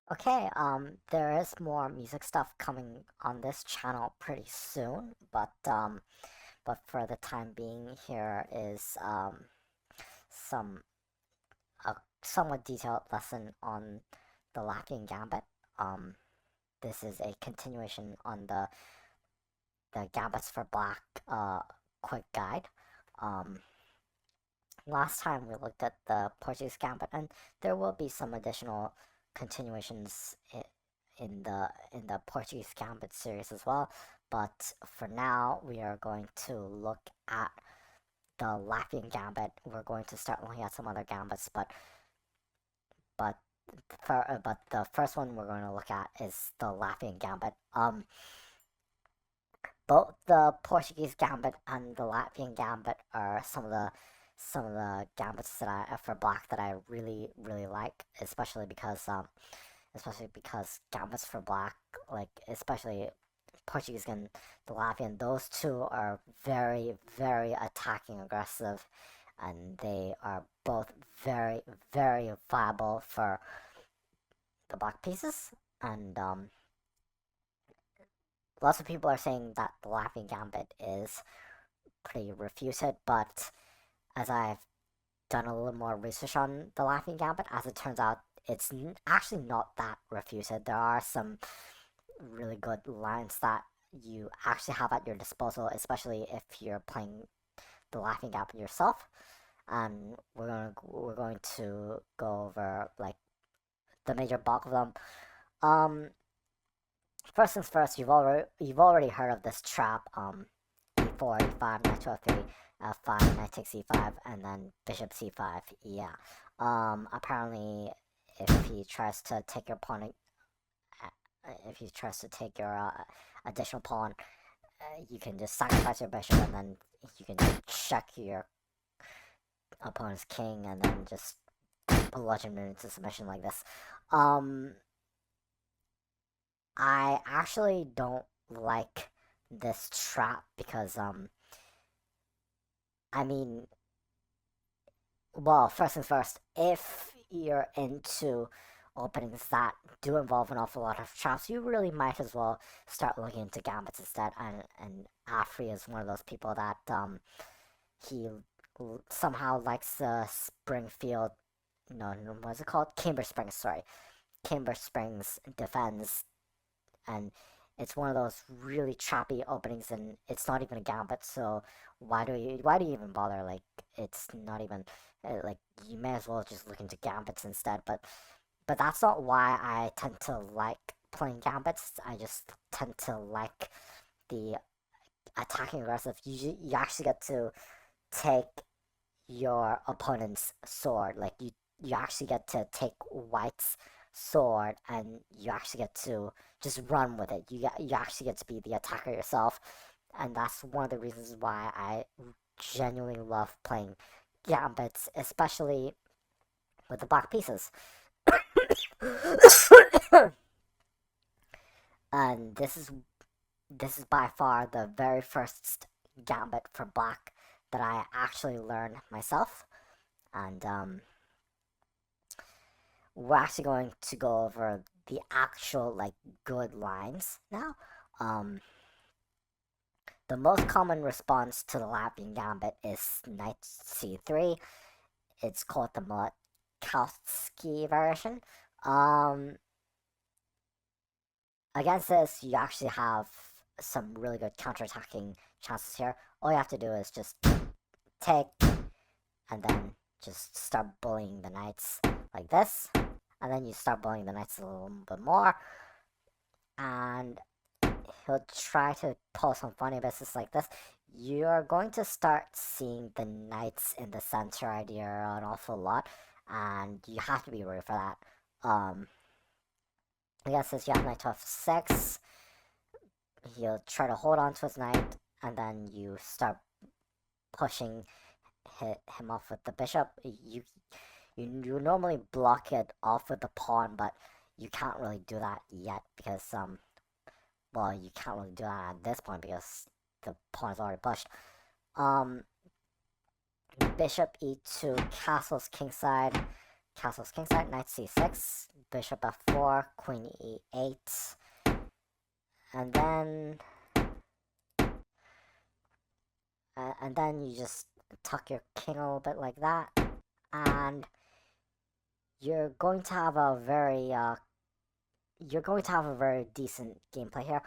Okay, there is more music stuff coming on this channel pretty soon, but for the time being, here is some a somewhat detailed lesson on the Latvian Gambit. Um, this is a continuation on the Gambits for Black quick guide. Um, Last time we looked at the Portuguese Gambit, and there will be some additional continuations in the Portuguese Gambit series as well. But for now, we are going to look at the Latvian Gambit. We're going to start looking at some other gambits, but but the first one we're going to look at is the Latvian Gambit. Both the Portuguese Gambit and the Latvian Gambit are some of the gambits that I for black that I really like, especially because gambits for black, like especially Portuguese and the Latvian, those two are very attacking, aggressive, and they are both very viable for the black pieces. And lots of people are saying that the Latvian Gambit is pretty refuted, but as I've done a little more research on the Latvian Gambit, as it turns out, it's actually not that refuted. There are some really good lines that you actually have at your disposal, especially if you're playing the Laughing Gambit yourself. And we're going to go over like the major bulk of them. Um, First things first, you've already heard of this trap. E4, E5, Knight to F3, F5, Knight takes E5, and then Bishop C5. Yeah. Apparently, if he tries to take your pawn, if he tries to take your additional pawn, you can just sacrifice your bishop, and then you can check your opponent's king, and then just bludgeon him into submission like this. Um, I actually don't like this trap because I mean, well, first things first, if you're into openings that do involve an awful lot of traps, you really might as well start looking into gambits instead. And Afri is one of those people that he somehow likes Springfield. No, no, what's it called? Camber Springs. Sorry, Camber Springs defends, and it's one of those really choppy openings, and it's not even a gambit. So why do you even bother? Like it's not even like you may as well just look into gambits instead. But that's not why I tend to like playing gambits. I just tend to like the attacking aggressive. You actually get to take your opponent's sword. Like you actually get to take White's sword, and you actually get to just run with it. You actually get to be the attacker yourself, and that's one of the reasons why I genuinely love playing gambits, especially with the black pieces. And this is by far the very first gambit for black that I actually learned myself, and we're actually going to go over the actual like good lines now. Um, the most common response to the Latvian Gambit is Knight C3. It's called the Malkowski version. Um, Against this, you actually have some really good counterattacking chances here. All you have to do is just take and then just start bullying the knights like this. And then you start bullying the knights a little bit more. And he'll try to pull some funny business like this. You're going to start seeing the knights in the center idea an awful lot. And you have to be ready for that. I guess since you have knight to f6, he'll try to hold on to his knight, and then you start pushing him off with the bishop. You normally block it off with the pawn, but you can't really do that yet because well, you can't really do that at this point because the pawn is already pushed. Um, Bishop e2, castles kingside, castle's kingside, knight c6, bishop f4, queen e8, and then you just tuck your king a little bit like that, and you're going to have a very decent gameplay here.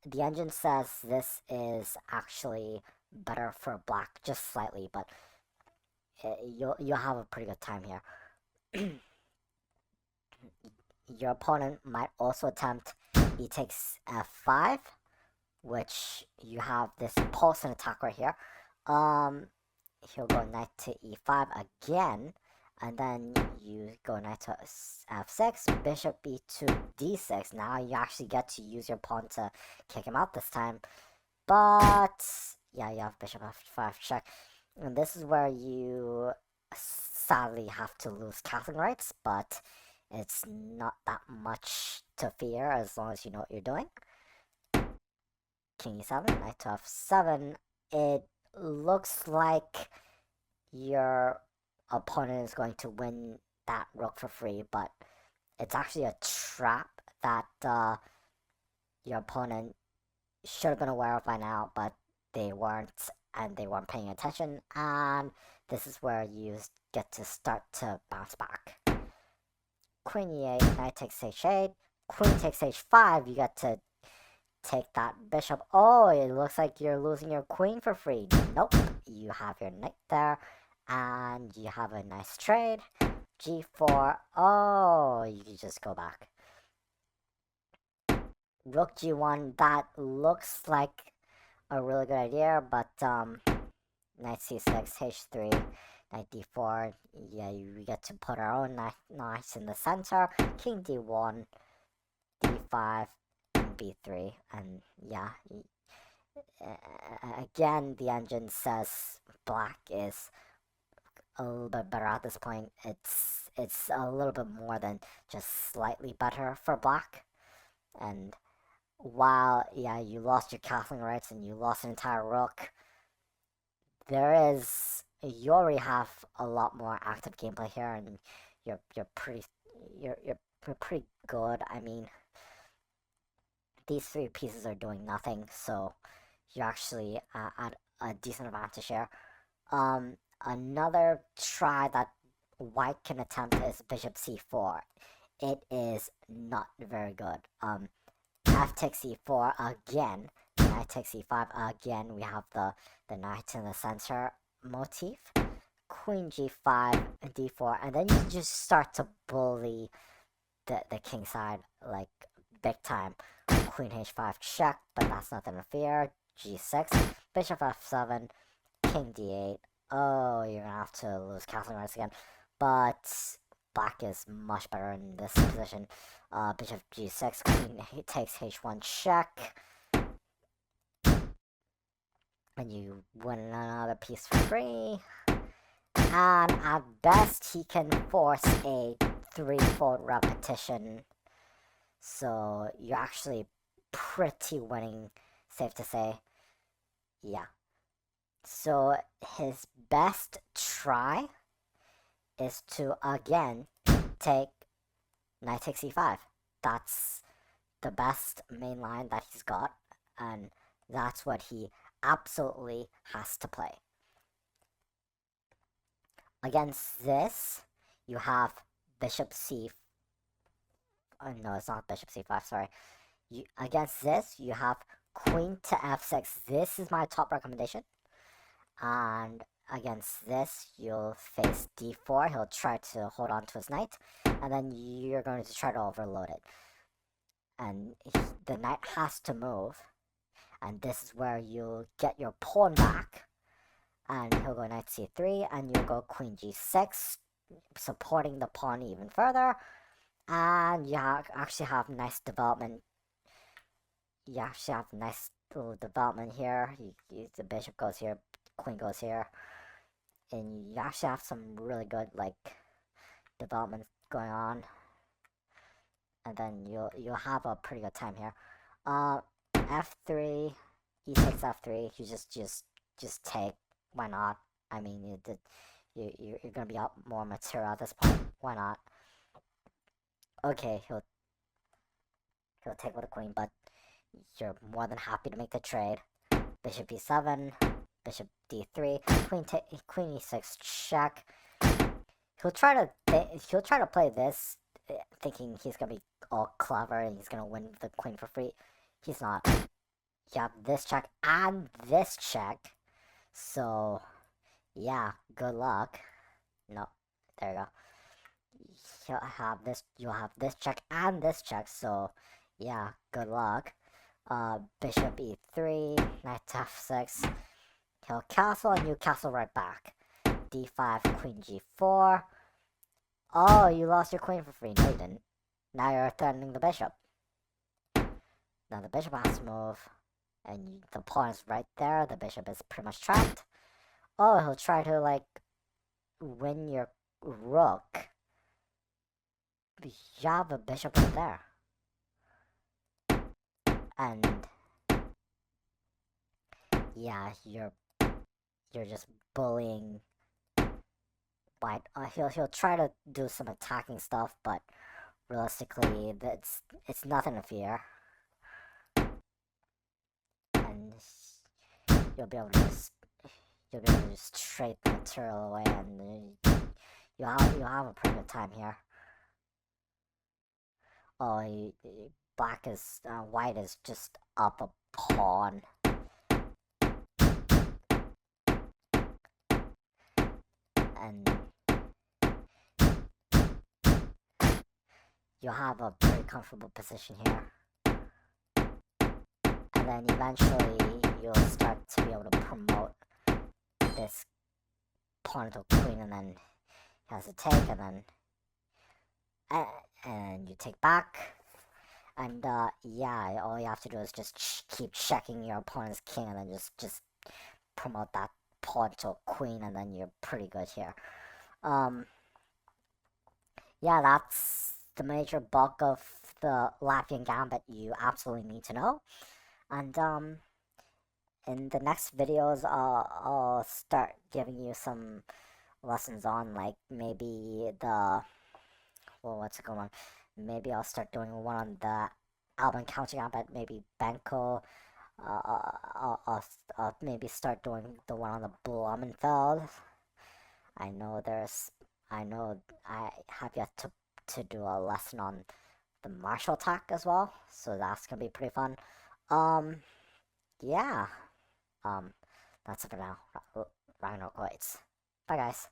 The engine says this is actually better for black, just slightly, but you'll have a pretty good time here. Your opponent might also attempt e takes f5, which you have this pulse and attack right here. He'll go knight to e5 again, and then you go knight to f6, bishop e2, d6. Now you actually get to use your pawn to kick him out this time. But yeah, you have bishop f5 check. And this is where you sadly have to lose castling rights, but it's not that much to fear as long as you know what you're doing. King e7, knight to f7. It looks like your opponent is going to win that rook for free, but it's actually a trap that your opponent should have been aware of by now, but they weren't, and they weren't paying attention, and this is where you get to start to bounce back. Queen e8, knight takes h8, queen takes h5, you get to take that bishop. Oh, it looks like you're losing your queen for free. Nope, you have your knight there, and you have a nice trade. g4, oh, you can just go back. Rook g1, that looks like a really good idea, but knight c6, h3, knight d4, yeah, we get to put our own knights in the center, king d1, d5, and b3, and yeah, again, the engine says black is a little bit better at this point. It's a little bit more than just slightly better for black, and while, yeah, you lost your castling rights and you lost an entire rook, you already have a lot more active gameplay here, and you're pretty good. I mean, these three pieces are doing nothing, so you're actually at a decent advantage here. Another try that white can attempt is bishop c4. It is not very good. F takes e4 again, knight takes e5 again. We have the knight in the center motif. Queen g5, d4, and then you just start to bully the king side like big time. Queen h5 check, but that's nothing to fear. g6, bishop f7, king d8. Oh, you're gonna have to lose castling rights again, but black is much better in this position. Bishop g6, queen takes h1 check, and you win another piece for free. And at best, he can force a threefold repetition. So you're actually pretty winning, safe to say. Yeah. So his best try is to again take knight takes e5. That's the best main line that he's got, and that's what he absolutely has to play. Against this, you have bishop c. Oh, no, it's not bishop c5. Sorry. Against this, you have queen to f6. This is my top recommendation. And against this, you'll face d4. He'll try to hold on to his knight, and then you're going to try to overload it. And the knight has to move, and this is where you'll get your pawn back. And he'll go knight c3, and you'll go queen g6, supporting the pawn even further. And you actually have nice development. You actually have nice little development here. The bishop goes here, queen goes here, and you actually have some really good like development going on. And then you'll have a pretty good time here. F3, e takes f3. You just take. Why not? I mean, You're gonna be up more material at this point. Why not? Okay, he'll take with a queen, but you're more than happy to make the trade. Bishop e7, bishop d3, queen e6 check. He'll try to play this, thinking he's gonna be all clever and he's gonna win the queen for free. He's not. You have this check and this check. So yeah, good luck. No, there you go. You'll have this check and this check, so yeah, good luck. Bishop e3, knight to f6. He'll castle and you castle right back. d5, queen g4. Oh, you lost your queen for free. No, you didn't. Now you're threatening the bishop. Now the bishop has to move, and the pawn is right there. The bishop is pretty much trapped. Oh, he'll try to, like, win your rook. You have a bishop right there. And yeah, you're just bullying white. He'll try to do some attacking stuff, but realistically, it's nothing to fear. And you'll be able to just trade the material away, and you'll have a pretty good time here. Oh, white is just up a pawn. And you'll have a very comfortable position here. And then eventually you'll start to be able to promote this pawn to queen, and then he has to take, and then and you take back. And yeah, all you have to do is just keep checking your opponent's king, and then just promote that pawn to a queen, and then you're pretty good here. Yeah, that's the major bulk of the Latvian Gambit you absolutely need to know. And in the next videos, I'll start giving you some lessons on, like, maybe what's it going on? Maybe I'll start doing one on the Alban counting Gambit, maybe Benko. I'll maybe start doing the one on the Blumenfeld. I know I have yet to do a lesson on the martial attack as well, so that's gonna be pretty fun. Yeah. Um, that's it for now. Rhino quits. Bye, guys.